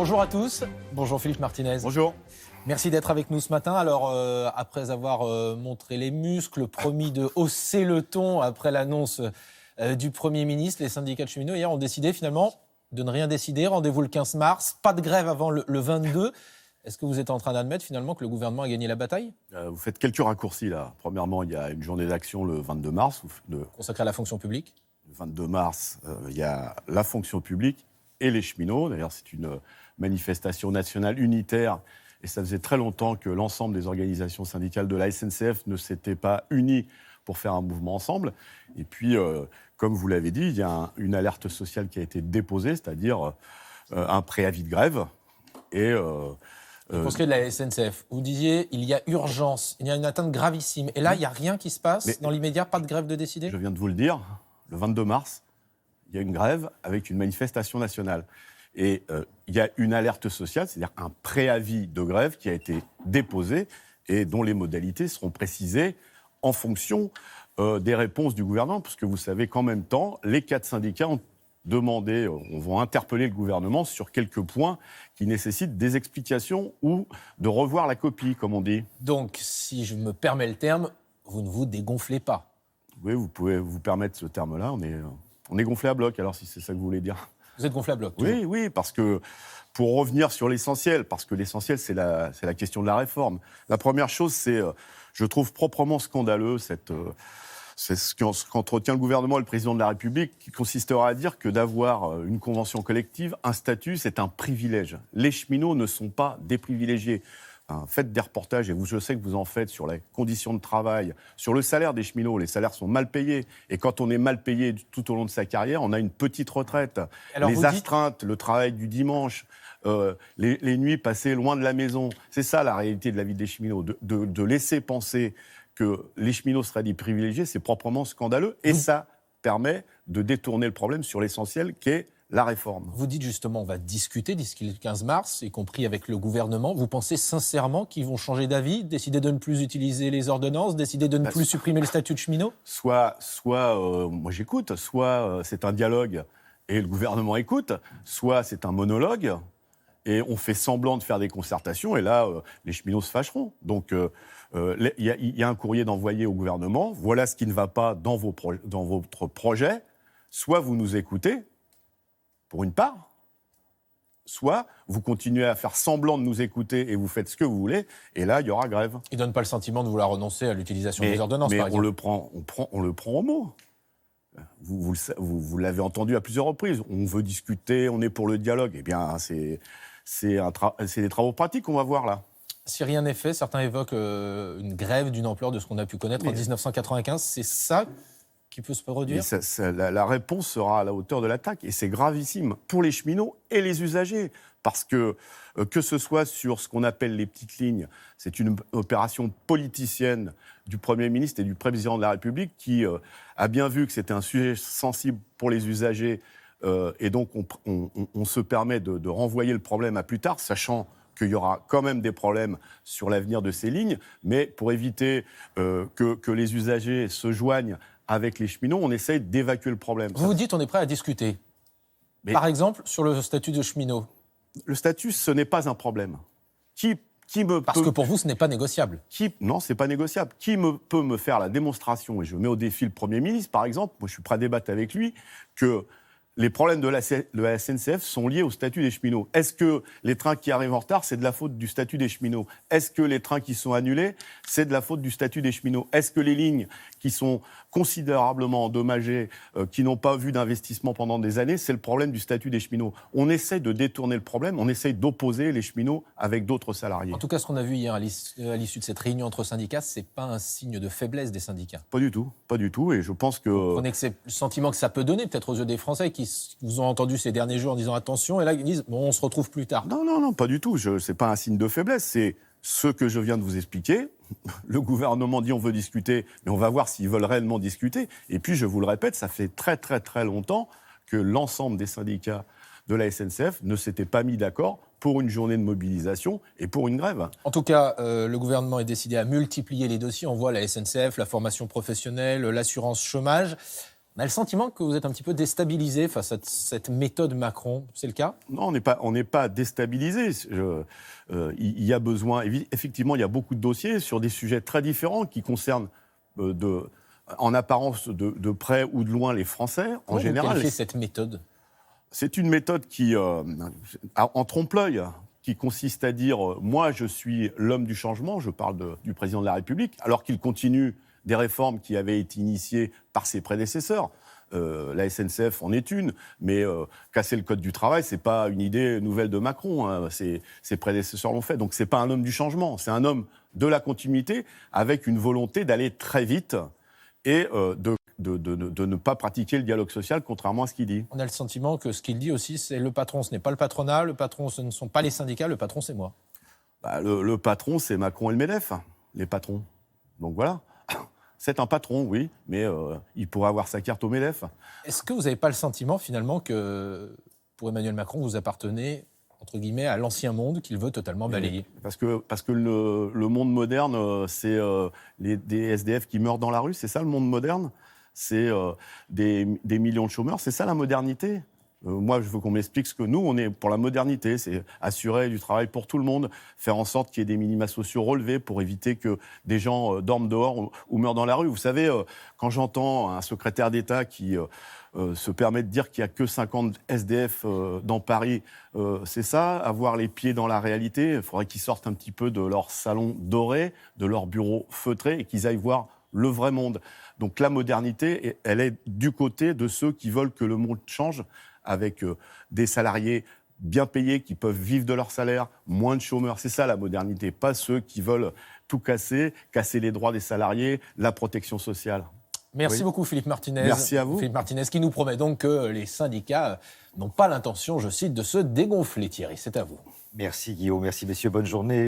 Bonjour à tous, bonjour Philippe Martinez. Bonjour. Merci d'être avec nous ce matin. Alors, après avoir montré les muscles, promis de hausser le ton après l'annonce du Premier ministre, les syndicats de cheminots hier ont décidé finalement de ne rien décider. Rendez-vous le 15 mars, pas de grève avant le 22. Est-ce que vous êtes en train d'admettre finalement que le gouvernement a gagné la bataille ? Vous faites quelques raccourcis là. Premièrement, il y a une journée d'action le 22 mars. Consacré à la fonction publique ? Le 22 mars, il y a la fonction publique et les cheminots. D'ailleurs, c'est une manifestation nationale unitaire. Et ça faisait très longtemps que l'ensemble des organisations syndicales de la SNCF ne s'étaient pas unies pour faire un mouvement ensemble. Et puis, comme vous l'avez dit, il y a une alerte sociale qui a été déposée, c'est-à-dire un préavis de grève. Et pour ce qui est de la SNCF, vous disiez il y a urgence, il y a une atteinte gravissime. Et là, il n'y a rien qui se passe dans l'immédiat, pas de grève de décider ? Je viens de vous le dire, le 22 mars, il y a une grève avec une manifestation nationale. Et il y a une alerte sociale, c'est-à-dire un préavis de grève qui a été déposé et dont les modalités seront précisées en fonction des réponses du gouvernement, parce que vous savez qu'en même temps, les 4 syndicats ont demandé, vont interpeller le gouvernement sur quelques points qui nécessitent des explications ou de revoir la copie, comme on dit. Donc, si je me permets le terme, vous ne vous dégonflez pas. Oui, vous pouvez vous permettre ce terme-là. On est gonflé à bloc, alors si c'est ça que vous voulez dire. Vous êtes gonflé à bloc. Oui, parce que pour revenir sur l'essentiel, parce que l'essentiel, c'est la question de la réforme. La première chose, c'est, je trouve proprement scandaleux, c'est ce qu'entretient le gouvernement et le président de la République, qui consistera à dire que d'avoir une convention collective, un statut, c'est un privilège. Les cheminots ne sont pas des privilégiés. Faites des reportages, et je sais que vous en faites, sur les conditions de travail, sur le salaire des cheminots. Les salaires sont mal payés. Et quand on est mal payé tout au long de sa carrière, on a une petite retraite. Alors les astreintes, le travail du dimanche, les nuits passées loin de la maison. C'est ça la réalité de la vie des cheminots. De laisser penser que les cheminots seraient des privilégiés, c'est proprement scandaleux. Et ça permet de détourner le problème sur l'essentiel, qui est la réforme. Vous dites justement, on va discuter d'ici le 15 mars, y compris avec le gouvernement. Vous pensez sincèrement qu'ils vont changer d'avis, décider de ne plus utiliser les ordonnances, décider de ne plus supprimer le statut de cheminot ? Soit moi j'écoute, soit c'est un dialogue et le gouvernement écoute, soit c'est un monologue et on fait semblant de faire des concertations et là, les cheminots se fâcheront. Donc, il y a un courrier d'envoyer au gouvernement. Voilà ce qui ne va pas dans votre projet. Soit vous nous écoutez, pour une part, soit vous continuez à faire semblant de nous écouter et vous faites ce que vous voulez, et là, il y aura grève. Il ne donne pas le sentiment de vouloir renoncer à l'utilisation des ordonnances, par exemple. On le prend au mot. Vous l'avez entendu à plusieurs reprises. On veut discuter, on est pour le dialogue. Eh bien, c'est des travaux pratiques qu'on va voir là. Si rien n'est fait, certains évoquent une grève d'une ampleur de ce qu'on a pu connaître en 1995. C'est ça qui peut se produire ? La réponse sera à la hauteur de l'attaque. Et c'est gravissime pour les cheminots et les usagers. Parce que ce soit sur ce qu'on appelle les petites lignes, c'est une opération politicienne du Premier ministre et du Président de la République qui a bien vu que c'était un sujet sensible pour les usagers. Et donc, on se permet de renvoyer le problème à plus tard, sachant qu'il y aura quand même des problèmes sur l'avenir de ces lignes. Mais pour éviter que les usagers se joignent avec les cheminots, on essaye d'évacuer le problème. Vous dites on est prêt à discuter. Par exemple, sur le statut de cheminot. Le statut, ce n'est pas un problème. Parce que pour vous, ce n'est pas négociable. Non, ce n'est pas négociable. Qui peut me faire la démonstration, et je mets au défi le Premier ministre, par exemple, moi je suis prêt à débattre avec lui, que les problèmes de la SNCF sont liés au statut des cheminots. Est-ce que les trains qui arrivent en retard, c'est de la faute du statut des cheminots ? Est-ce que les trains qui sont annulés, c'est de la faute du statut des cheminots ? Est-ce que les lignes qui sont considérablement endommagées, qui n'ont pas vu d'investissement pendant des années, c'est le problème du statut des cheminots ? On essaye de détourner le problème, on essaye d'opposer les cheminots avec d'autres salariés. En tout cas, ce qu'on a vu hier à l'issue de cette réunion entre syndicats, c'est pas un signe de faiblesse des syndicats. Pas du tout. Et je pense que... Vous prenez le sentiment que ça peut donner, peut-être aux yeux des Français qui vous ont entendu ces derniers jours en disant attention, et là ils disent bon, on se retrouve plus tard. Non, pas du tout. C'est pas un signe de faiblesse, c'est ce que je viens de vous expliquer. Le gouvernement dit on veut discuter, mais on va voir s'ils veulent réellement discuter. Et puis, je vous le répète, ça fait très très très longtemps que l'ensemble des syndicats de la SNCF ne s'étaient pas mis d'accord pour une journée de mobilisation et pour une grève. En tout cas, le gouvernement est décidé à multiplier les dossiers. On voit la SNCF, la formation professionnelle, l'assurance chômage. On a le sentiment que vous êtes un petit peu déstabilisé face à cette méthode Macron. C'est le cas ? Non, on n'est pas déstabilisé. Il y a besoin, effectivement, il y a beaucoup de dossiers sur des sujets très différents qui concernent en apparence de près ou de loin les Français. Comment en général, vous qualifiez cette méthode ? c'est une méthode qui, en trompe-l'œil, qui consiste à dire moi, je suis l'homme du changement. Je parle du président de la République, alors qu'il continue des réformes qui avaient été initiées par ses prédécesseurs. La SNCF en est une, mais casser le code du travail, c'est pas une idée nouvelle de Macron. Hein. Ses prédécesseurs l'ont fait. Donc c'est pas un homme du changement, c'est un homme de la continuité avec une volonté d'aller très vite et de ne pas pratiquer le dialogue social, contrairement à ce qu'il dit. On a le sentiment que ce qu'il dit aussi, c'est le patron, ce n'est pas le patronat, le patron, ce ne sont pas les syndicats, le patron, c'est moi. Le patron, c'est Macron et le MEDEF, les patrons. Donc voilà. C'est un patron, oui, mais il pourrait avoir sa carte au MEDEF. Est-ce que vous n'avez pas le sentiment, finalement, que pour Emmanuel Macron, vous appartenez, entre guillemets, à l'ancien monde qu'il veut totalement balayer ? Parce que le monde moderne, c'est des SDF qui meurent dans la rue, c'est ça le monde moderne ? C'est des millions de chômeurs, c'est ça la modernité ? Moi, je veux qu'on m'explique ce que nous, on est pour la modernité, c'est assurer du travail pour tout le monde, faire en sorte qu'il y ait des minima sociaux relevés pour éviter que des gens dorment dehors ou meurent dans la rue. Vous savez, quand j'entends un secrétaire d'État qui se permet de dire qu'il n'y a que 50 SDF dans Paris, c'est ça, avoir les pieds dans la réalité. Il faudrait qu'ils sortent un petit peu de leur salon doré, de leur bureau feutré et qu'ils aillent voir le vrai monde. Donc la modernité, elle est du côté de ceux qui veulent que le monde change, avec des salariés bien payés qui peuvent vivre de leur salaire, moins de chômeurs. C'est ça la modernité, pas ceux qui veulent tout casser les droits des salariés, la protection sociale. Merci beaucoup Philippe Martinez. Merci à vous. Philippe Martinez qui nous promet donc que les syndicats n'ont pas l'intention, je cite, de se dégonfler. Thierry, c'est à vous. Merci Guillaume, merci messieurs, bonne journée.